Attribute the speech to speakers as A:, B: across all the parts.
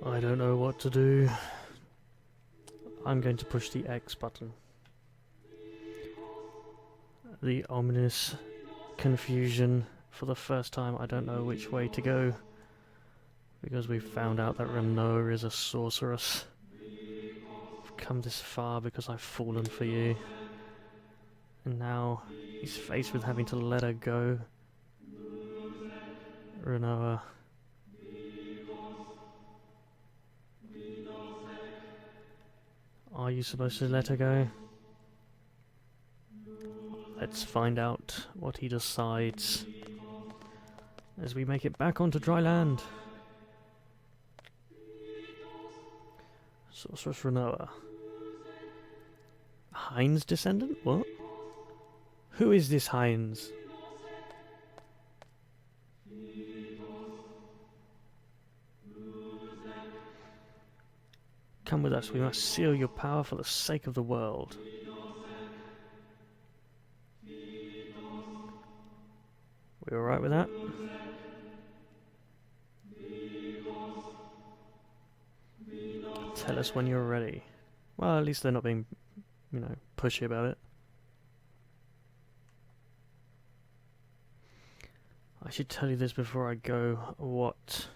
A: I don't know what to do. I'm going to push the X button. The ominous confusion. For the first time, I don't know which way to go. Because we've found out that Rinoa is a sorceress. I've come this far because I've fallen for you. And now he's faced with having to let her go. Rinoa. Are you supposed to let her go? Let's find out what he decides as we make it back onto dry land. Sorceress Rinoa. Heinz descendant? What? Who is this Heinz? Come with us, we must seal your power for the sake of the world. We alright with that? Tell us when you're ready. Well, at least they're not being, pushy about it. I should tell you this before I go. What?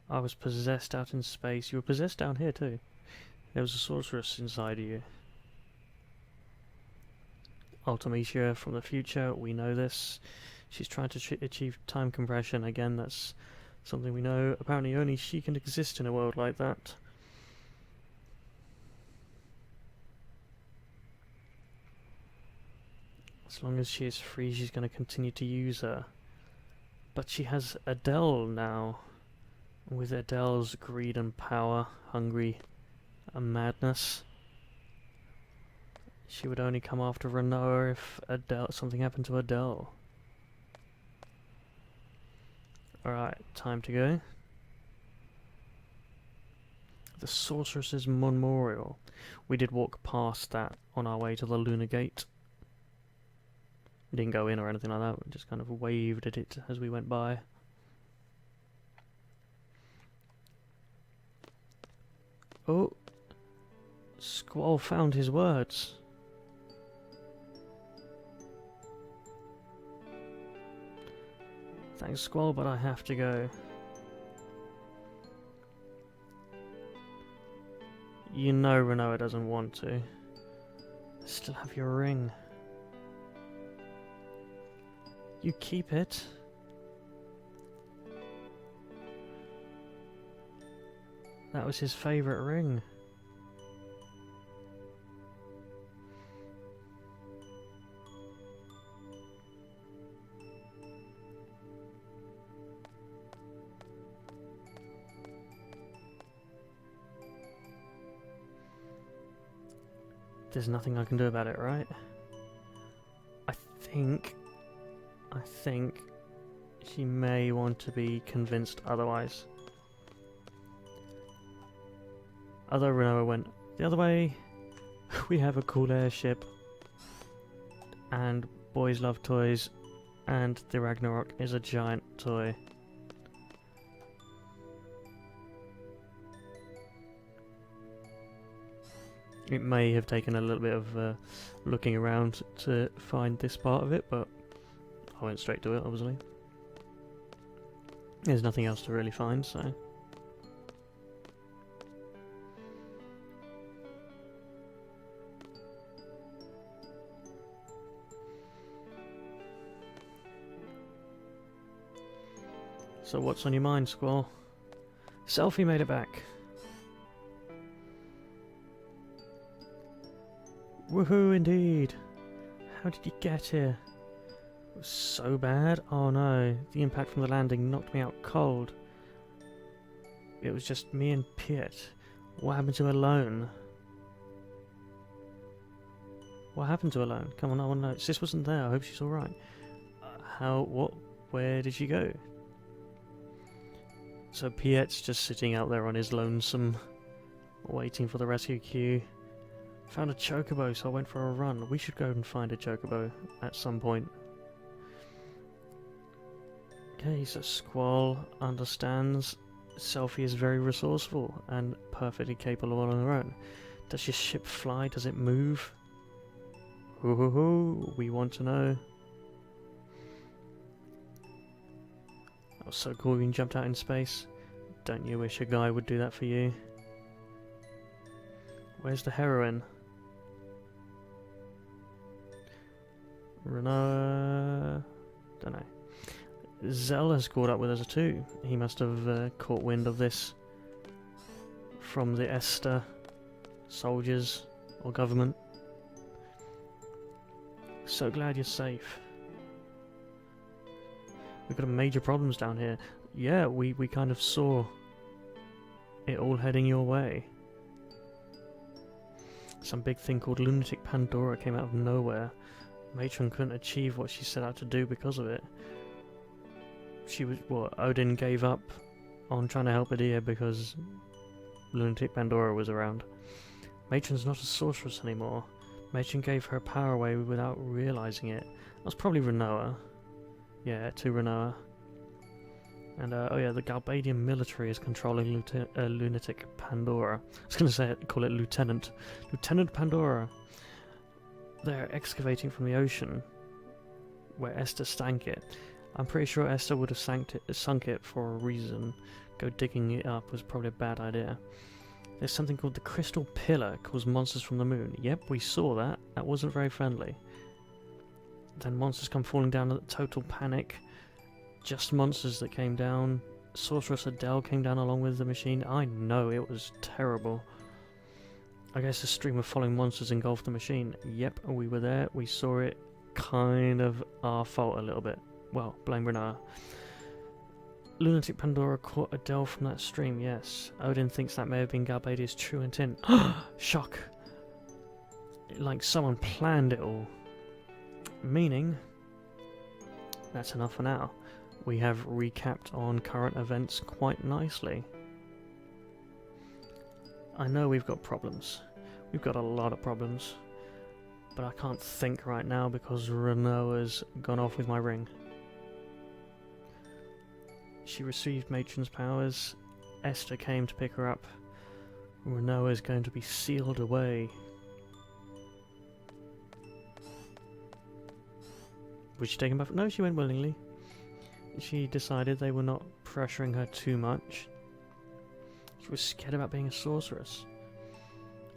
A: I was possessed out in space. You were possessed down here too. There was a sorceress inside of you. Ultimecia from the future, we know this. She's trying to achieve time compression. Again, that's something we know. Apparently only she can exist in a world like that. As long as she is free, she's going to continue to use her. But she has Adele now. With Adele's greed and power, hungry and madness, she would only come after Rinoa if something happened to Adele. Alright, time to go. The Sorceress's Memorial. We did walk past that on our way to the Lunar Gate. We didn't go in or anything like that, we just kind of waved at it as we went by. Oh, Squall found his words. Thanks, Squall, but I have to go. You know Rinoa doesn't want to. Still have your ring. You keep it. That was his favourite ring. There's nothing I can do about it, right? I think she may want to be convinced otherwise. Although Rinoa went the other way, we have a cool airship, and boys love toys, and the Ragnarok is a giant toy. It may have taken a little bit of looking around to find this part of it, but I went straight to it, obviously. There's nothing else to really find, so... So what's on your mind, Squall? Selfie made it back. Woohoo indeed! How did you get here? It was so bad? Oh no, the impact from the landing knocked me out cold. It was just me and Piet. What happened to Alone? What happened to Alone? Come on, I want to know. Sis wasn't there, I hope she's alright. Where did she go? So Piet's just sitting out there on his lonesome, waiting for the rescue queue. Found a chocobo, so I went for a run. We should go and find a chocobo at some point. Okay, so Squall understands Selfie is very resourceful and perfectly capable on her own. Does your ship fly? Does it move? Ooh, we want to know. That was so cool when you jumped out in space. Don't you wish a guy would do that for you? Where's the heroine? Rinoa... Don't know. Zell has caught up with us too. He must have caught wind of this from the Esther soldiers or government. So glad you're safe. We've got major problems down here. Yeah, we kind of saw it all heading your way. Some big thing called Lunatic Pandora came out of nowhere. Matron couldn't achieve what she set out to do because of it. Odin gave up on trying to help Adia because Lunatic Pandora was around. Matron's not a sorceress anymore. Matron gave her power away without realizing it. That's probably Rinoa. Yeah, to Rinoa. And, oh yeah, the Galbadian military is controlling Lunatic Pandora. I was going to call it Lieutenant. Lieutenant Pandora. They're excavating from the ocean where Esther sank it. I'm pretty sure Esther would have sunk it for a reason. Go digging it up was probably a bad idea. There's something called the Crystal Pillar, calls monsters from the moon. Yep, we saw that. That wasn't very friendly. Then monsters come falling down at total panic. Just monsters that came down. Sorceress Adele came down along with the machine. I know, it was terrible. I guess a stream of falling monsters engulfed the machine. Yep, we were there. We saw it. Kind of our fault a little bit. Well, blame Rinoa. Lunatic Pandora caught Adele from that stream, yes. Odin thinks that may have been Galbadia's true intent. Shock! Like someone planned it all. Meaning, that's enough for now. We have recapped on current events quite nicely. I know we've got problems. We've got a lot of problems. But I can't think right now because Rinoa's gone off with my ring. She received Matron's powers. Esther came to pick her up. Rinoa is going to be sealed away. Would she take him back? No, she went willingly. She decided they were not pressuring her too much. She was scared about being a sorceress.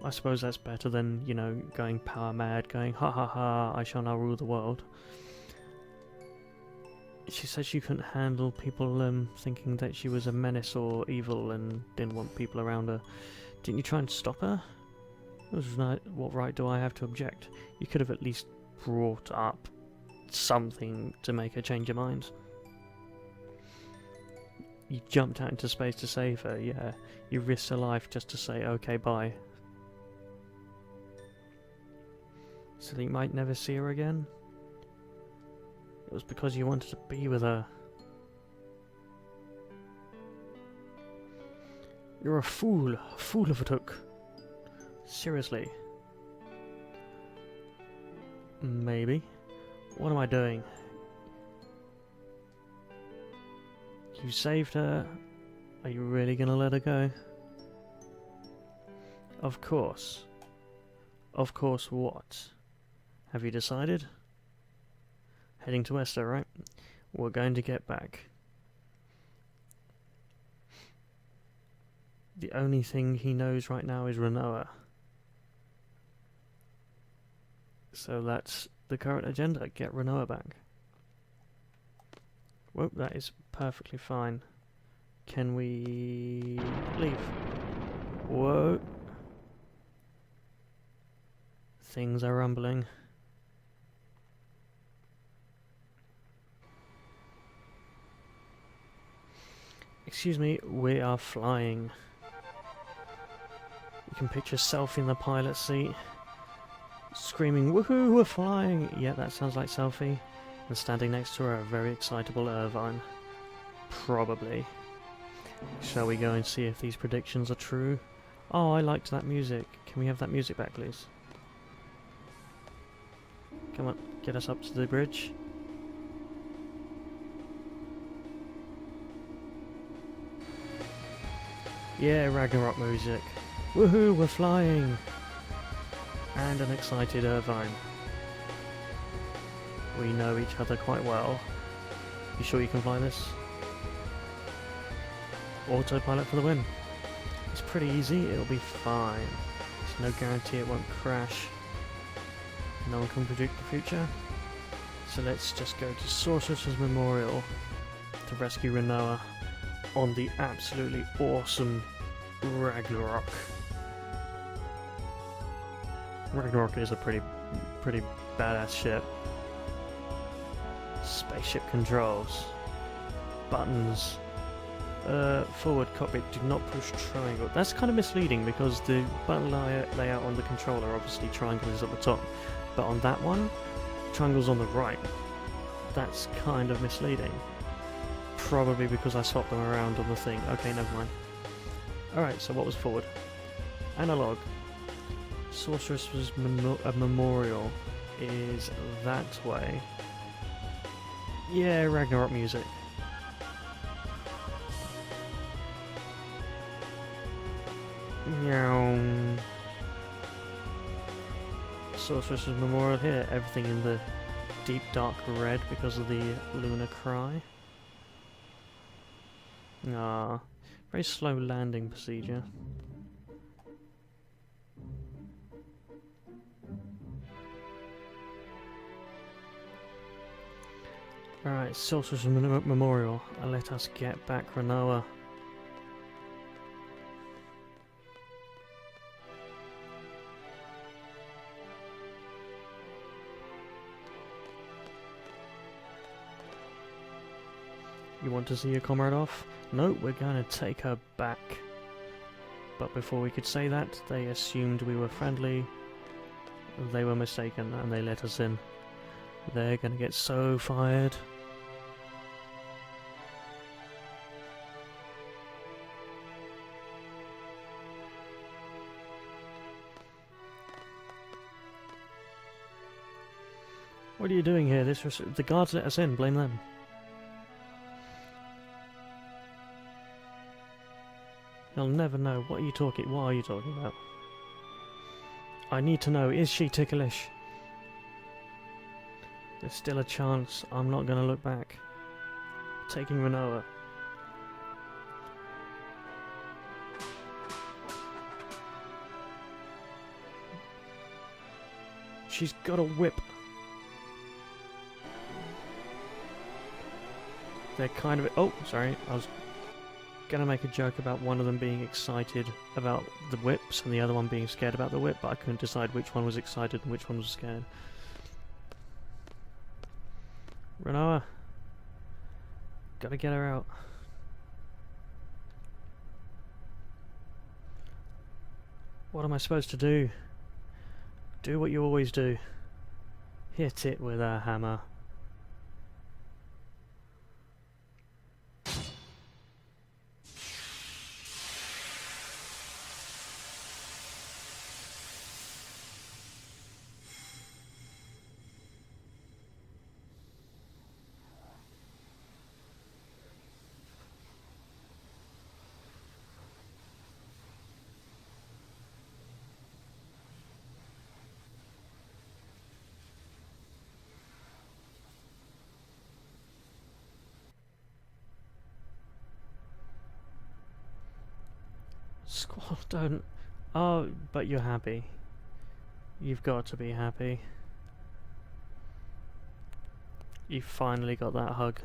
A: I suppose that's better than, you know, going power mad, going ha ha ha, I shall now rule the world. She said she couldn't handle people thinking that she was a menace or evil and didn't want people around her. Didn't you try and stop her? What right do I have to object? You could have at least brought up something to make her change her mind. You jumped out into space to save her, yeah. You risked her life just to say, okay, bye. So that you might never see her again? It was because you wanted to be with her. You're a fool of a took. Seriously. Maybe. What am I doing? You saved her. Are you really gonna let her go? Of course. Of course what? Have you decided? Heading to Esther, right? We're going to get back. The only thing he knows right now is Rinoa. So that's the current agenda. Get Rinoa back. Whoa, that is perfectly fine. Can we leave? Whoa. Things are rumbling. Excuse me, we are flying. You can picture Selfie in the pilot seat, screaming, woohoo, we're flying! Yeah, that sounds like Selfie. And standing next to her, a very excitable Irvine. Probably. Shall we go and see if these predictions are true? Oh, I liked that music. Can we have that music back, please? Come on, get us up to the bridge. Yeah, Ragnarok music. Woohoo, we're flying! And an excited Irvine. We know each other quite well. You sure you can fly this? Autopilot for the win. It's pretty easy, it'll be fine. There's no guarantee it won't crash. No one can predict the future. So let's just go to Sorceress's Memorial to rescue Rinoa on the absolutely awesome Ragnarok. Ragnarok is a pretty badass ship. Spaceship controls. Buttons. Forward cockpit, do not push triangle. That's kind of misleading because the button layout on the controller, obviously triangle is at the top, but on that one, triangle's on the right. That's kind of misleading. Probably because I swapped them around on the thing. Okay, never mind. Alright, so what was forward? Analog. Sorceress's Memorial is that way. Yeah, Ragnarok music. Meow. Sorceress's Memorial here. Everything in the deep dark red because of the lunar cry. Ah, very slow landing procedure. Alright, Sorceress's Memorial. Let us get back Rinoa. You want to see your comrade off? No, we're going to take her back. But before we could say that, they assumed we were friendly. They were mistaken and they let us in. They're going to get so fired. What are you doing here? The guards let us in, blame them. You'll never know. What are you talking about? I need to know, is she ticklish? There's still a chance. I'm not gonna look back. Taking Rinoa. She's got a whip. They're kind of... Oh, sorry. I was gonna make a joke about one of them being excited about the whips and the other one being scared about the whip, but I couldn't decide which one was excited and which one was scared. Rinoa. Gotta get her out. What am I supposed to do? Do what you always do. Hit it with a hammer. Squall, don't... Oh, but you're happy. You've got to be happy. You finally got that hug.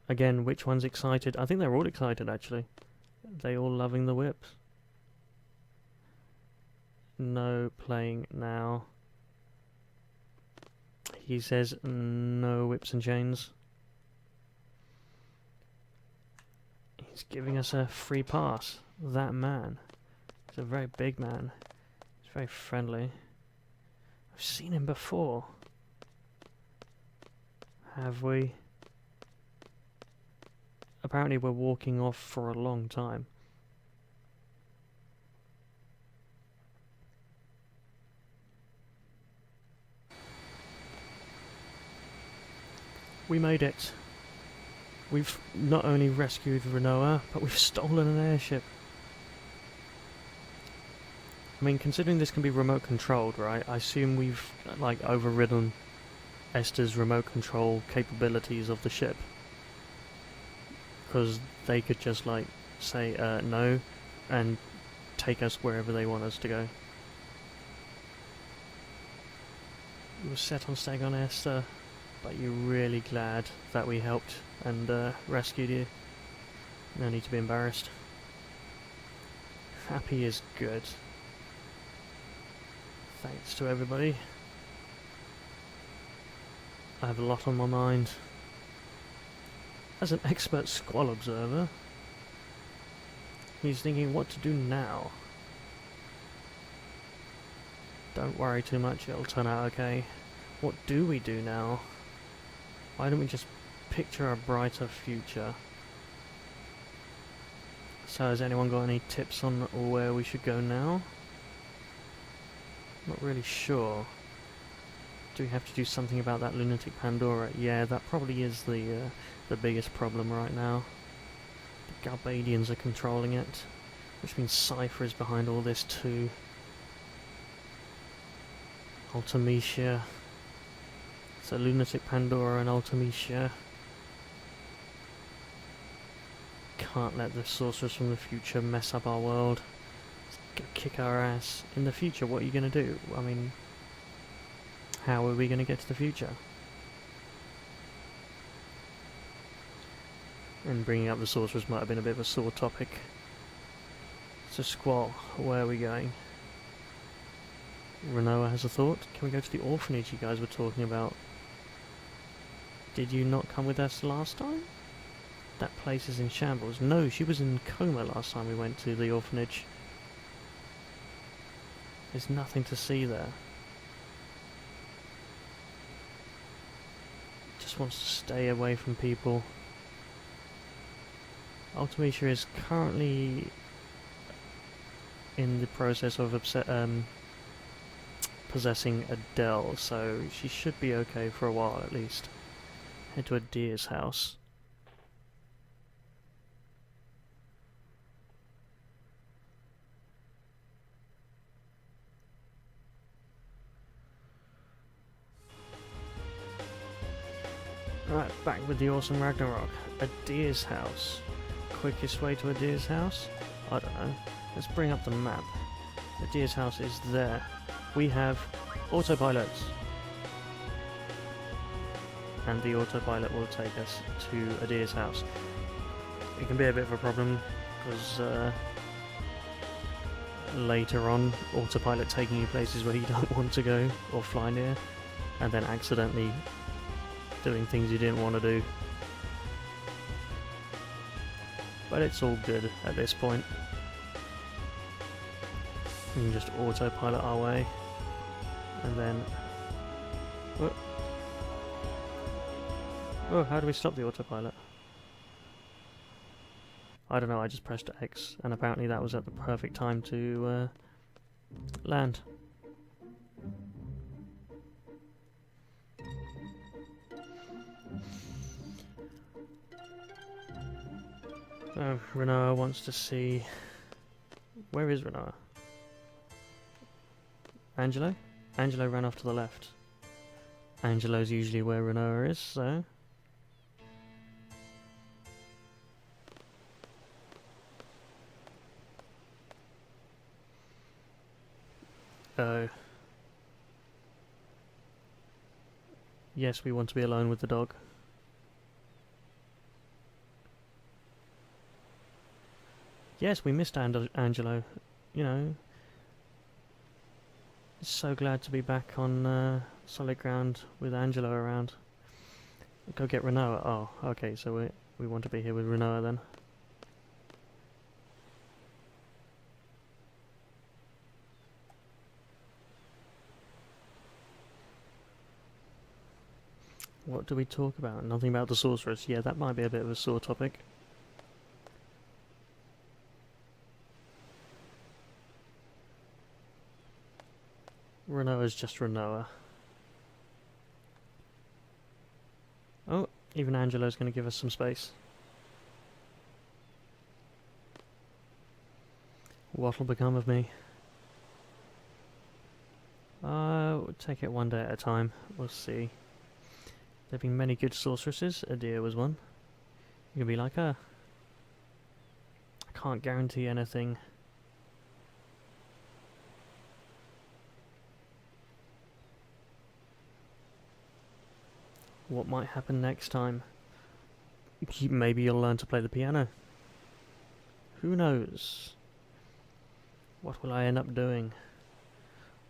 A: Again, which one's excited? I think they're all excited, actually. They all loving the whips. No playing now. He says no whips and chains. He's giving us a free pass. That man. He's a very big man. He's very friendly. I've seen him before. Have we? apparently we're walking off for a long time. We made it. We've not only rescued Rinoa, but we've stolen an airship. I mean, considering this can be remote controlled, right? I assume we've, like, overridden Esther's remote control capabilities of the ship. Because they could just, like, say, no, and take us wherever they want us to go. We were set on staying on Esther, but you're really glad that we helped and rescued you. No need to be embarrassed. Happy is good. Thanks to everybody. I have a lot on my mind. As an expert squall observer, he's thinking what to do now. Don't worry too much, it'll turn out okay. What do we do now? Why don't we just picture a brighter future? So has anyone got any tips on where we should go now? Not really sure. Do we have to do something about that lunatic Pandora? Yeah, that probably is the biggest problem right now. The Galbadians are controlling it, which means Cypher is behind all this too. Ultimecia. So lunatic Pandora and Ultimecia. Can't let the sorceress from the future mess up our world. Kick our ass. In the future, what are you going to do? I mean, how are we going to get to the future? And bringing up the sorceress might have been a bit of a sore topic. So Squall, where are we going? Rinoa has a thought. Can we go to the orphanage you guys were talking about? Did you not come with us last time? That place is in shambles. No, she was in coma last time we went to the orphanage. There's nothing to see there. Just wants to stay away from people. Ultimecia is currently in the process of possessing Adele, so she should be okay for a while at least. Head to Adir's house. Right, back with the awesome Ragnarok. Adir's house. Quickest way to Adir's house? I don't know. Let's bring up the map. Adir's house is there. We have autopilots. And the autopilot will take us to Adir's house. It can be a bit of a problem because later on, autopilot taking you places where you don't want to go or fly near, and then accidentally doing things you didn't want to do. But it's all good at this point. We can just autopilot our way, and then... Oh, how do we stop the autopilot? I don't know, I just pressed X, and apparently that was at the perfect time to land. Oh, Rinoa wants to see... Where is Rinoa? Angelo? Angelo ran off to the left. Angelo's usually where Rinoa is, so... Oh. Yes, we want to be alone with the dog. Yes, we missed Angelo. You know, so glad to be back on solid ground with Angelo around. Go get Rinoa. Oh, okay, so we want to be here with Rinoa then. What do we talk about? Nothing about the sorceress. Yeah, that might be a bit of a sore topic. Rinoa's just Rinoa. Oh, even Angelo's going to give us some space. What'll become of me? We'll take it one day at a time. We'll see. There have been many good sorceresses. Adir was one. You can be like her. I can't guarantee anything. What might happen next time? Maybe you'll learn to play the piano. Who knows? What will I end up doing?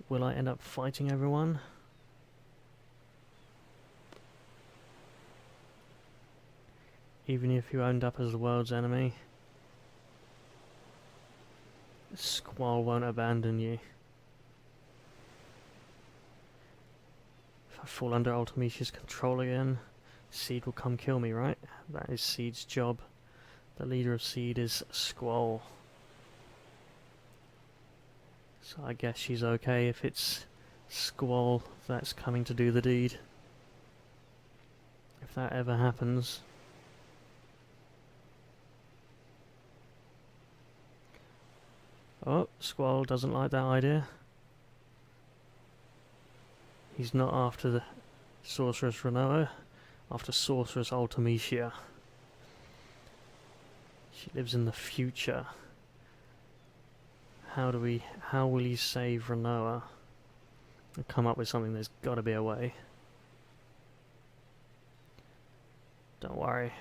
A: Will I end up fighting everyone? Even if you end up as the world's enemy, Squall won't abandon you. If I fall under Ultimecia's control again, Seed will come kill me, right? That is Seed's job. The leader of Seed is Squall. So I guess she's okay if it's Squall that's coming to do the deed. If that ever happens. Oh, Squall doesn't like that idea. He's not after the sorceress Rinoa, after sorceress Ultimecia. She lives in the future. How will he save Rinoa? I'll come up with something. There's got to be a way. Don't worry.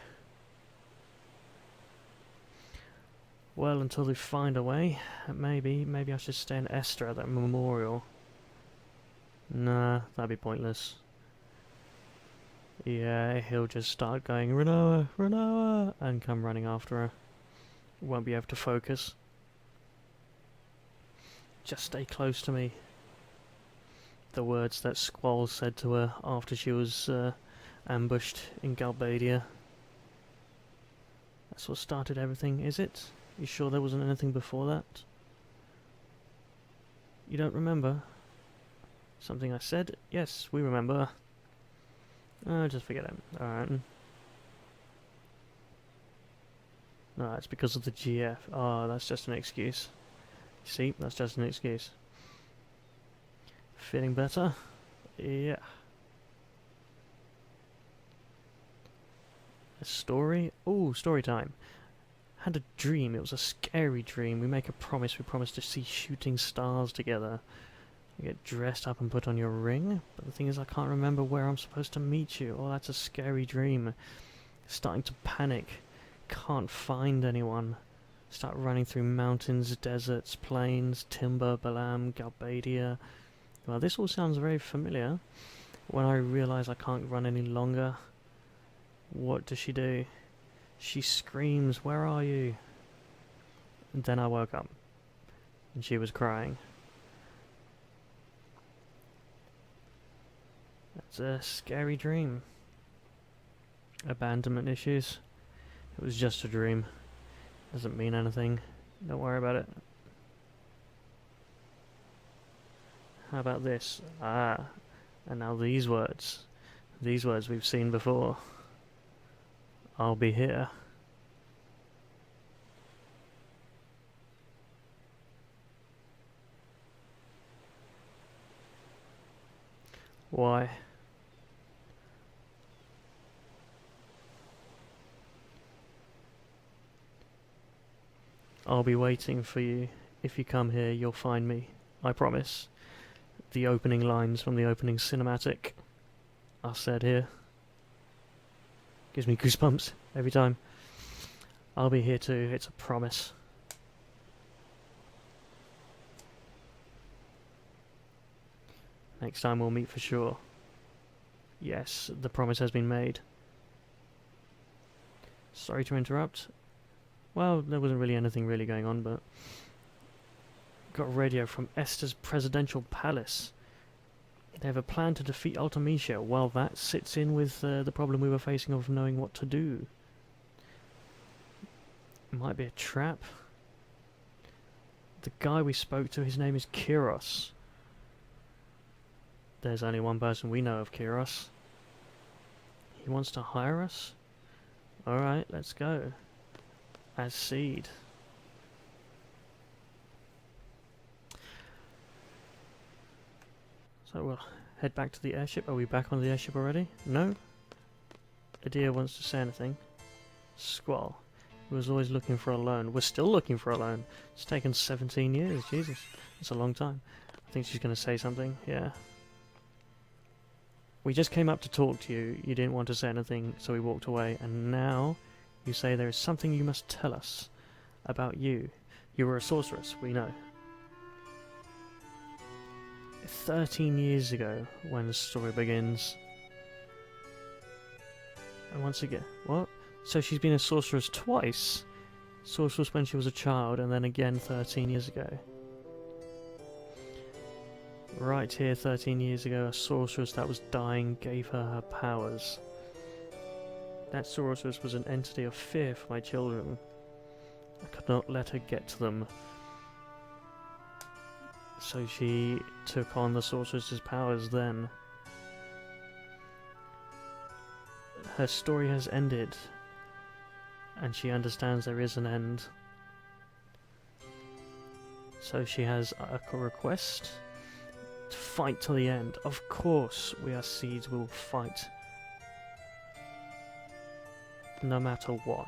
A: Well, until they find a way, maybe I should stay in Esther at that memorial. Nah, that'd be pointless. Yeah, he'll just start going, Rinoa, Rinoa, and come running after her. Won't be able to focus. Just stay close to me. The words that Squall said to her after she was ambushed in Galbadia. That's what started everything, is it? You sure there wasn't anything before that? You don't remember? Something I said? Yes, we remember. Oh, just forget it. Alright. No, it's because of the GF. Oh, that's just an excuse. See, that's just an excuse. Feeling better? Yeah. A story? Ooh, story time. Had a dream. It was a scary dream. We make a promise. We promise to see shooting stars together. You get dressed up and put on your ring. But the thing is, I can't remember where I'm supposed to meet you. Oh, that's a scary dream. Starting to panic. Can't find anyone. Start running through mountains, deserts, plains, Timber, Balam, Galbadia. Well, this all sounds very familiar. When I realise I can't run any longer, what does she do? She screams, "Where are you?" And then I woke up, and she was crying. That's a scary dream. Abandonment issues. It was just a dream. Doesn't mean anything. Don't worry about it. How about this? Ah, and now these words. These words we've seen before. I'll be here. Why? I'll be waiting for you. If you come here, you'll find me. I promise. The opening lines from the opening cinematic are said here. Gives me goosebumps every time. I'll be here too, it's a promise. Next time we'll meet for sure. Yes, the promise has been made. Sorry to interrupt. Well, there wasn't really anything really going on, but... Got radio from Esther's presidential palace. They have a plan to defeat Ultimecia. Well, that sits in with the problem we were facing of knowing what to do. It might be a trap. The guy we spoke to, his name is Kyros. There's only one person we know of, Kiros. He wants to hire us? Alright, let's go. As Seed. So we'll head back to the airship. Are we back on the airship already? No? Adia wants to say anything. Squall. He was always looking for a loan. We're still looking for a loan. It's taken 17 years. Jesus. That's a long time. I think she's going to say something. Yeah. We just came up to talk to you. You didn't want to say anything, so we walked away. And now you say there is something you must tell us about you. You were a sorceress, we know. 13 years ago, when the story begins. And once again, what? So she's been a sorceress twice? Sorceress when she was a child, and then again 13 years ago. Right here, 13 years ago, a sorceress that was dying gave her powers. That sorceress was an entity of fear for my children. I could not let her get to them. So she took on the sorceress's powers then. Her story has ended, and she understands there is an end. So she has a request to fight till the end. Of course, we as Seeds will fight. No matter what.